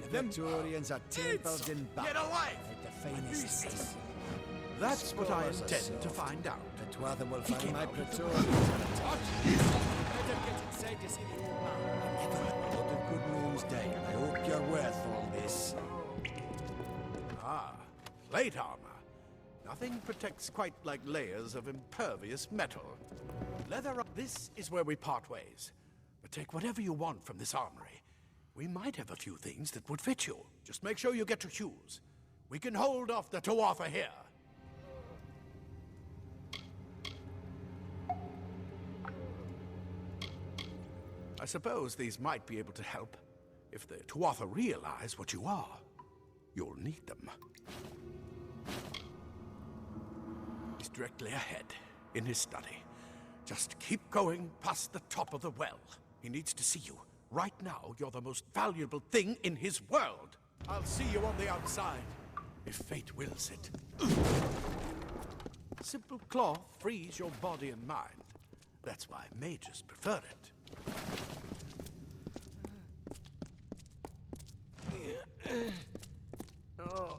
Praetorians are tabled in battle. Get alive! Like the finest citizens. That's what I Scores or intend so. to find out. The Twather will find my Praetorians are attacked. Better get inside to see the old man. I never had a lot of good gnomes die. I hope you're worth all this. Ah, plate armor. Nothing protects quite like layers of impervious metal. Leather up. This is where we part ways. But take whatever you want from this armory. We might have a few things that would fit you. Just make sure you get your shoes. We can hold off the Tuatha here. I suppose these might be able to help. If the Tuatha realize what you are, you'll need them. He's directly ahead, in his study. Just keep going past the top of the well. He needs to see you. Right now, you're the most valuable thing in his world. I'll see you on the outside, if fate wills it. Simple cloth frees your body and mind. That's why mages prefer it. Oh.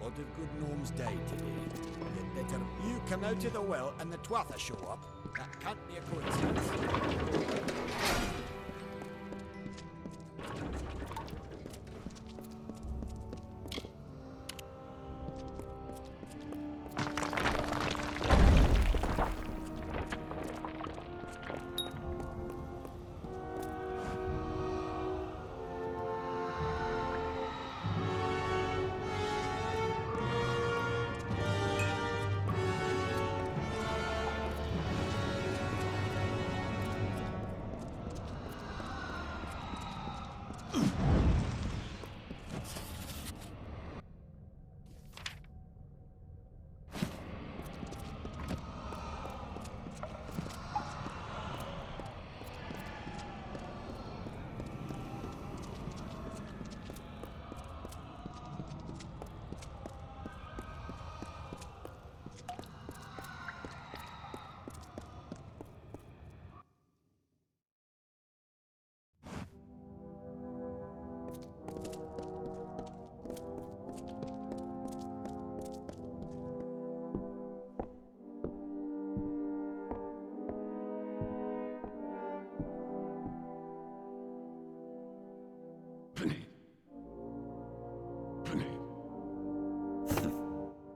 Of good gnomes died today. You'd better you come out of the well and the Twatha show up. That can't be a coincidence.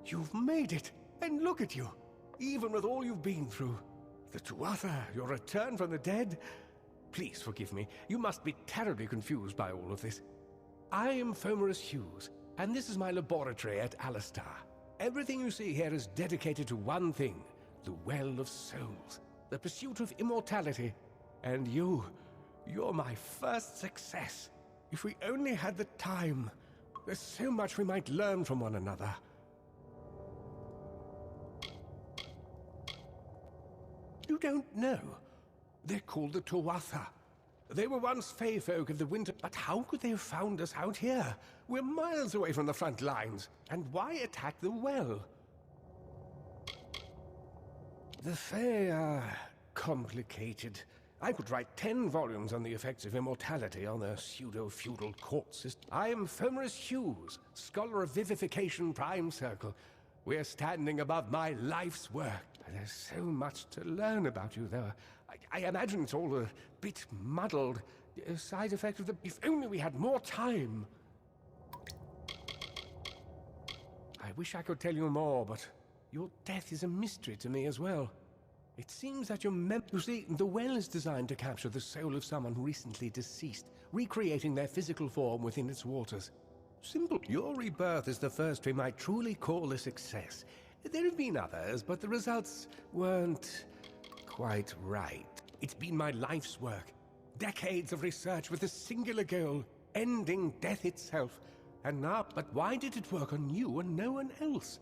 You've made it, and look at you. Even with all you've been through. The Tuatha, your return from the dead. Please forgive me. You must be terribly confused by all of this. I am Fomerus Hughes, and this is my laboratory at Alistar. Everything you see here is dedicated to one thing, the Well of Souls, the pursuit of immortality. And you're my first success. If we only had the time, there's so much we might learn from one another. You don't know. They're called the Tuatha. They were once Fey folk of the winter, but how could they have found us out here? We're miles away from the front lines. And why attack the well? The Fey are complicated. I could write 10 volumes on the effects of immortality on their pseudo-feudal court system. I am Fomerus Hughes, scholar of Vivification Prime Circle. We're standing above my life's work. There's so much to learn about you, though. I imagine it's all a bit muddled. A side effect of the... If only we had more time. I wish I could tell you more, but your death is a mystery to me as well. It seems that your You see, the well is designed to capture the soul of someone recently deceased, recreating their physical form within its waters. Simple. Your rebirth is the first we might truly call a success. There have been others, but the results weren't quite right. It's been my life's work. Decades of research with a singular goal, ending death itself. And now, but why did it work on you and no one else?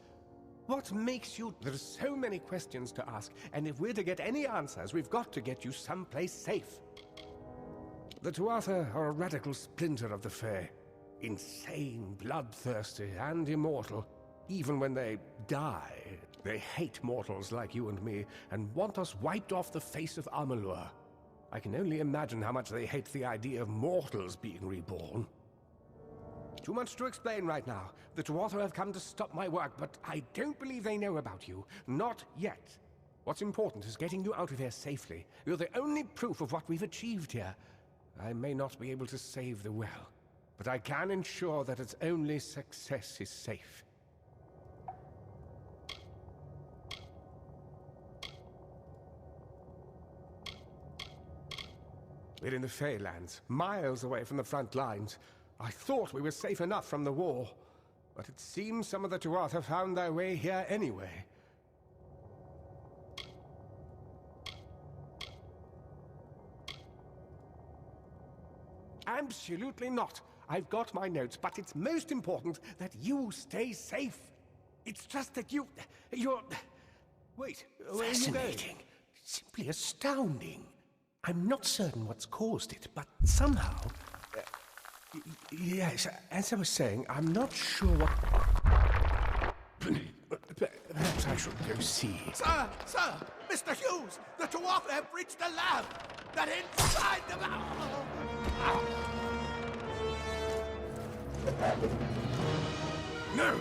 What makes you... There are so many questions to ask, and if we're to get any answers, we've got to get you someplace safe. The Tuatha are a radical splinter of the Fae. Insane, bloodthirsty, and immortal. Even when they die, they hate mortals like you and me, and want us wiped off the face of Amalur. I can only imagine how much they hate the idea of mortals being reborn. Too much to explain right now. The Tuatha have come to stop my work, but I don't believe they know about you. Not yet. What's important is getting you out of here safely. You're the only proof of what we've achieved here. I may not be able to save the well, but I can ensure that its only success is safe. We're in the Feylands, miles away from the front lines. I thought we were safe enough from the war, but it seems some of the Tuatha found their way here anyway. Absolutely not. I've got my notes, but it's most important that you stay safe. It's just that you're... Wait, where are you going? Fascinating. Simply astounding. I'm not certain what's caused it, but somehow... Yes, as I was saying, I'm not sure what... Perhaps I should go see. Sir! Mr. Hughes! The Tuatha have reached the lab! They're inside the lab! No!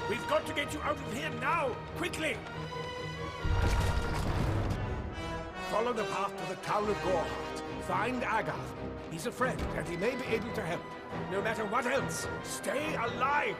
We've got to get you out of here now! Quickly! Follow the path to the town of Gorhart. Find Agath. He's a friend, and he may be able to help. No matter what else, stay alive!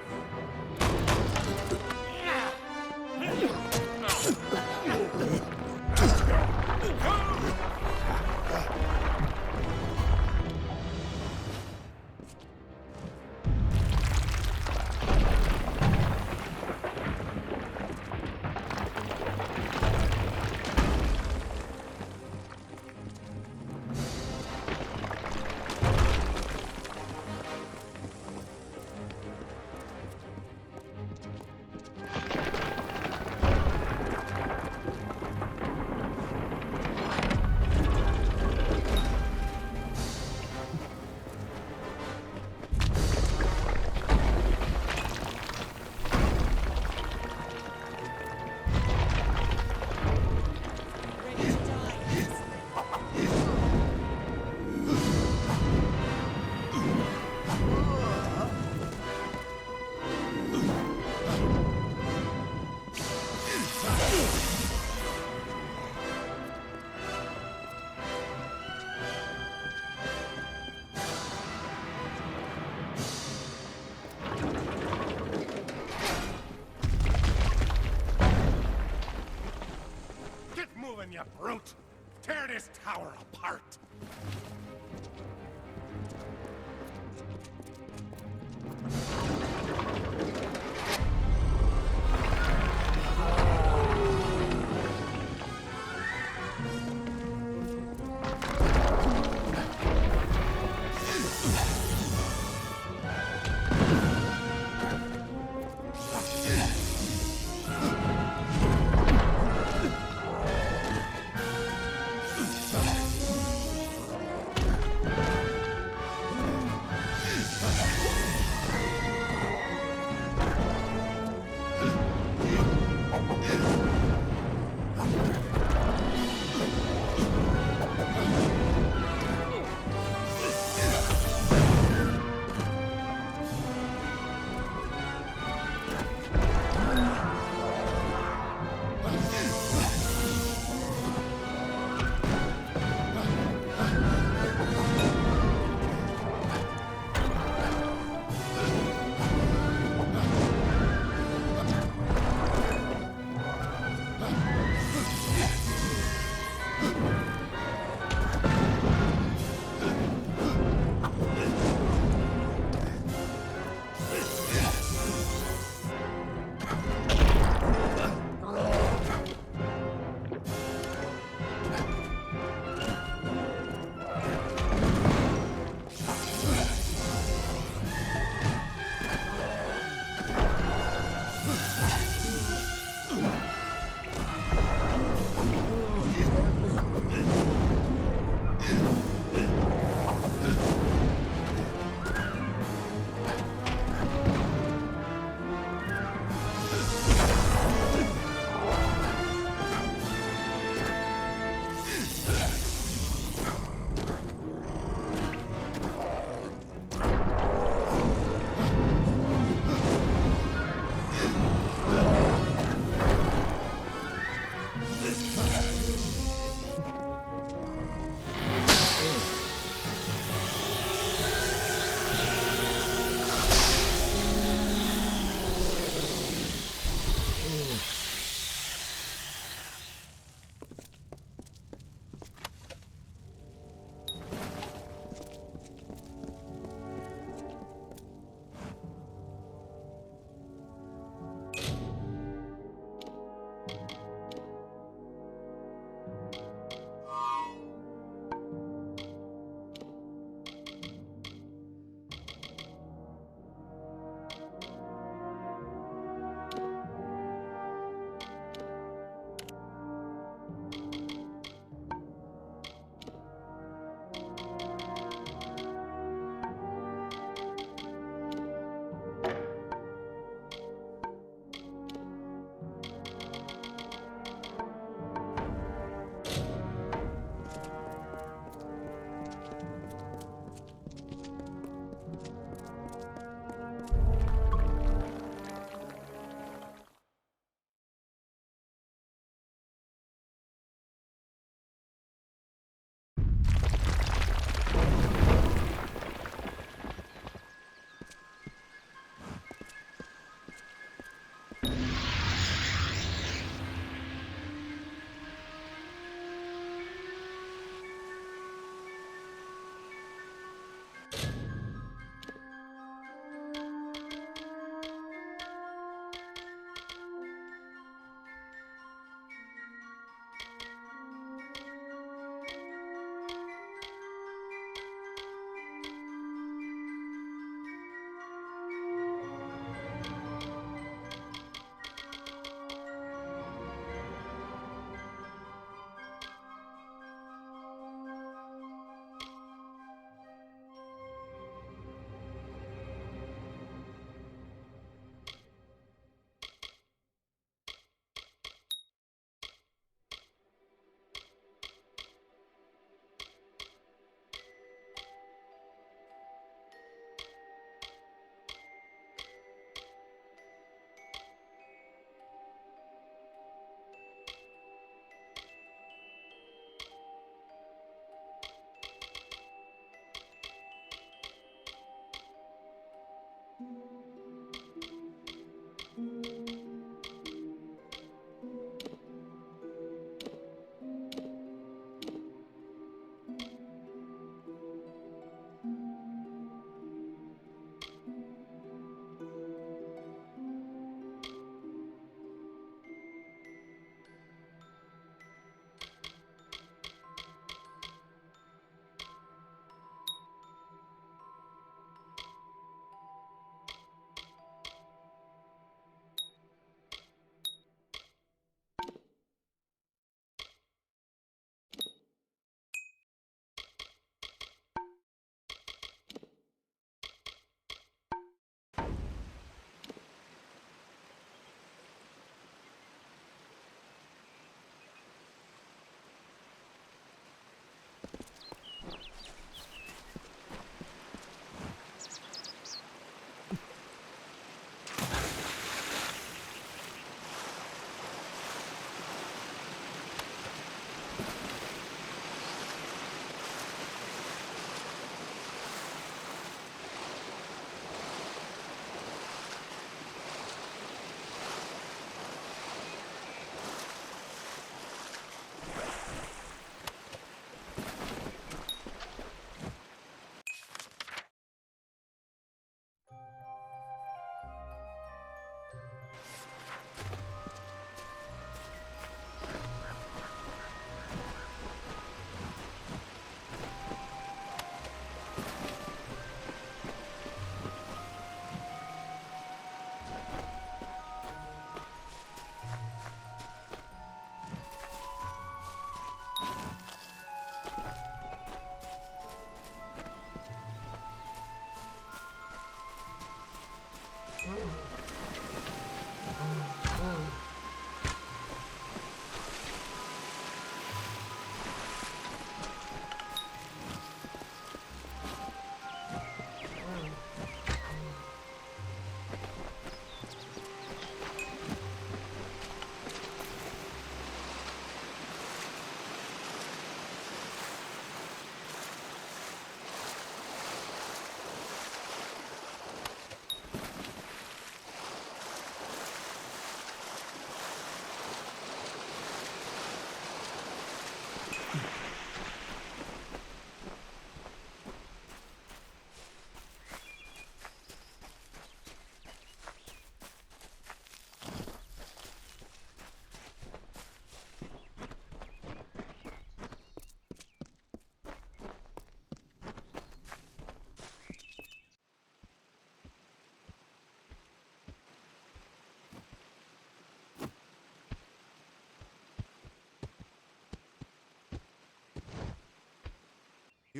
tower apart.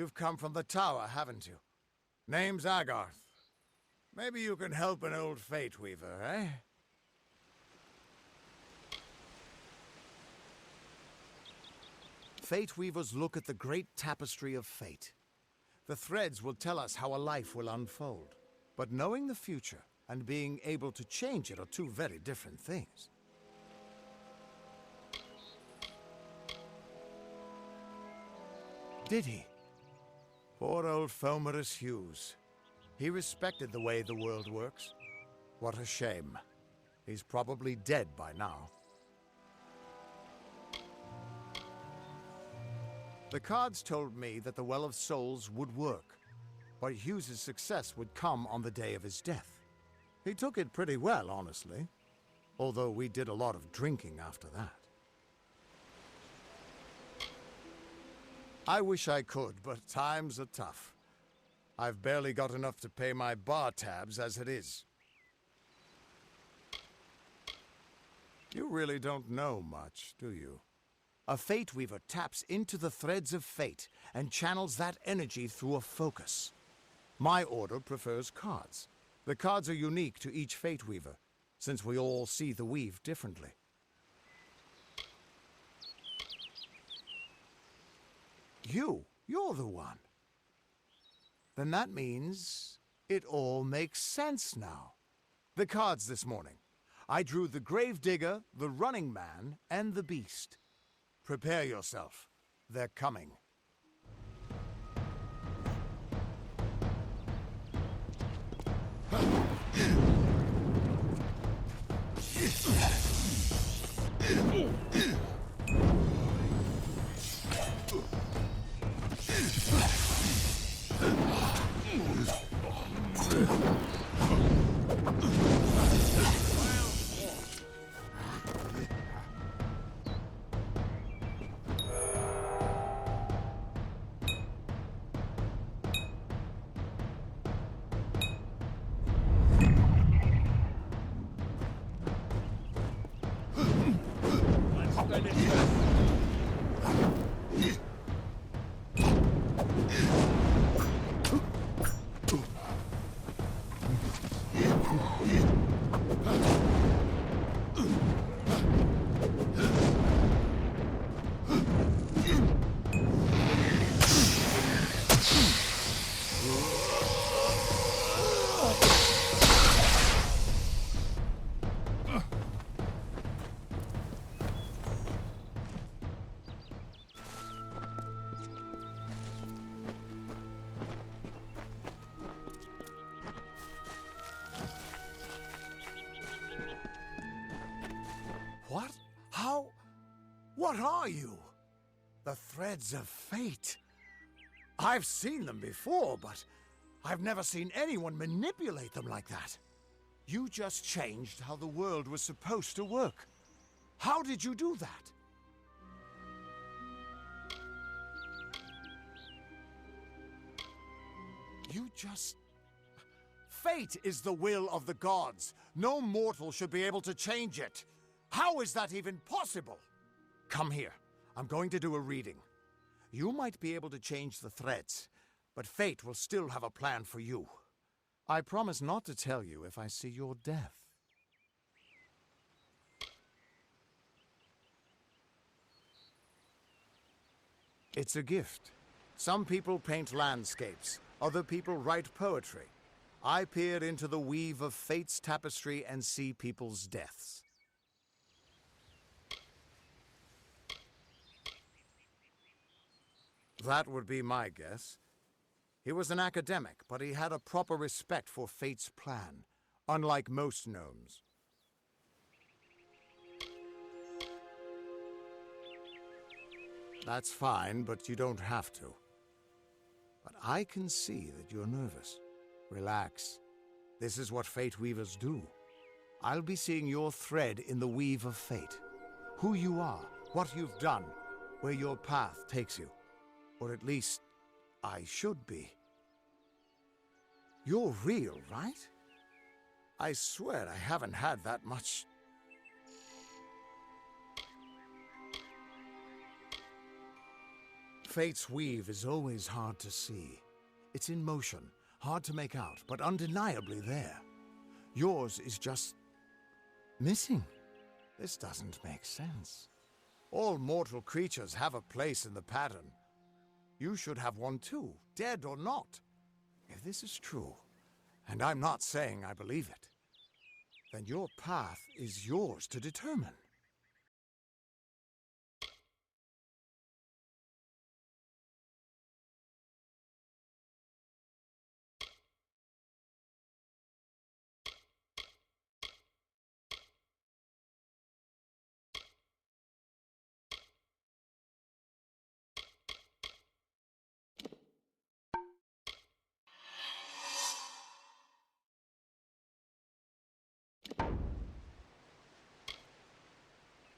You've come from the tower, haven't you? Name's Agarth. Maybe you can help an old Fate Weaver, eh? Fate Weavers look at the great tapestry of fate. The threads will tell us how a life will unfold. But knowing the future and being able to change it are two very different things. Did he? Poor old Fomerus Hughes. He respected the way the world works. What a shame. He's probably dead by now. The cards told me that the Well of Souls would work, but Hughes's success would come on the day of his death. He took it pretty well, honestly, although we did a lot of drinking after that. I wish I could, but times are tough. I've barely got enough to pay my bar tabs as it is. You really don't know much, do you? A Fate Weaver taps into the threads of fate and channels that energy through a focus. My order prefers cards. The cards are unique to each Fate Weaver, since we all see the weave differently. You're the one. Then that means it all makes sense now. The cards this morning. I drew the Gravedigger, the Running Man, and the Beast. Prepare yourself. They're coming. What? How? What are you? The threads of fate. I've seen them before, but I've never seen anyone manipulate them like that. You just changed how the world was supposed to work. How did you do that? You just... Fate is the will of the gods. No mortal should be able to change it. How is that even possible? Come here. I'm going to do a reading. You might be able to change the threads, but fate will still have a plan for you. I promise not to tell you if I see your death. It's a gift. Some people paint landscapes. Other people write poetry. I peer into the weave of fate's tapestry and see people's deaths. That would be my guess. He was an academic, but he had a proper respect for fate's plan, unlike most gnomes. That's fine, but you don't have to. But I can see that you're nervous. Relax. This is what Fate Weavers do. I'll be seeing your thread in the weave of fate. Who you are, what you've done, where your path takes you. Or at least, I should be. You're real, right? I swear I haven't had that much... Fate's weave is always hard to see. It's in motion, hard to make out, but undeniably there. Yours is just missing. This doesn't make sense. All mortal creatures have a place in the pattern. You should have one too, dead or not. If this is true, and I'm not saying I believe it, then your path is yours to determine.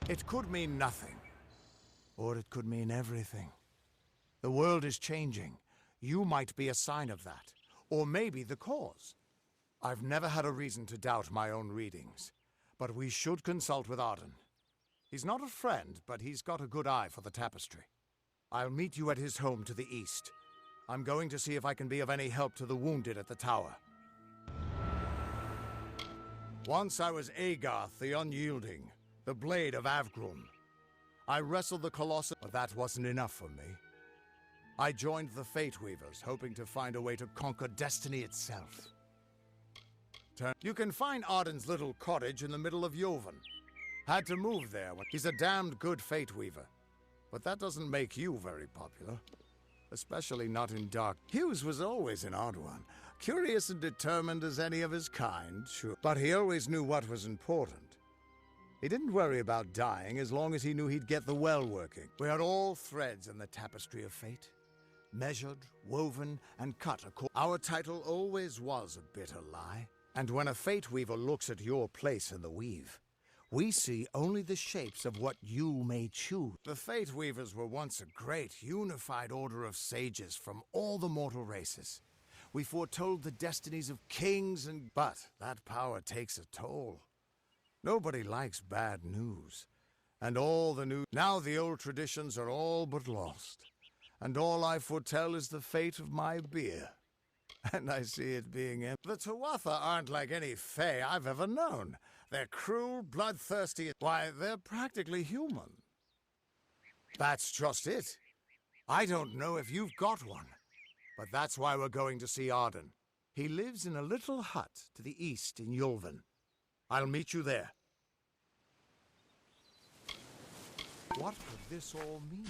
It could mean nothing, or it could mean everything. The world is changing. You might be a sign of that, or maybe the cause. I've never had a reason to doubt my own readings, but we should consult with Arden. He's not a friend, but he's got a good eye for the tapestry. I'll meet you at his home to the east. I'm going to see if I can be of any help to the wounded at the tower. Once I was Agarth the Unyielding, the blade of Avgrun. I wrestled the Colossus, but that wasn't enough for me. I joined the Fate Weavers, hoping to find a way to conquer destiny itself. You can find Arden's little cottage in the middle of Joven. Had to move there. He's a damned good Fate Weaver. But that doesn't make you very popular. Especially not in dark. Hughes was always an odd one. Curious and determined as any of his kind, sure. But he always knew what was important. He didn't worry about dying as long as he knew he'd get the well working. We are all threads in the tapestry of fate. Measured, woven, and cut according. Our title always was a bitter lie. And when a Fate Weaver looks at your place in the weave, we see only the shapes of what you may choose. The Fate Weavers were once a great, unified order of sages from all the mortal races. We foretold the destinies of kings and... But that power takes a toll. Nobody likes bad news. And all the new... Now the old traditions are all but lost. And all I foretell is the fate of my beer. And I see it being empty. The Tuatha aren't like any fae I've ever known. They're cruel, bloodthirsty... Why, they're practically human. That's just it. I don't know if you've got one. But that's why we're going to see Arden. He lives in a little hut to the east in Yulven. I'll meet you there. What could this all mean?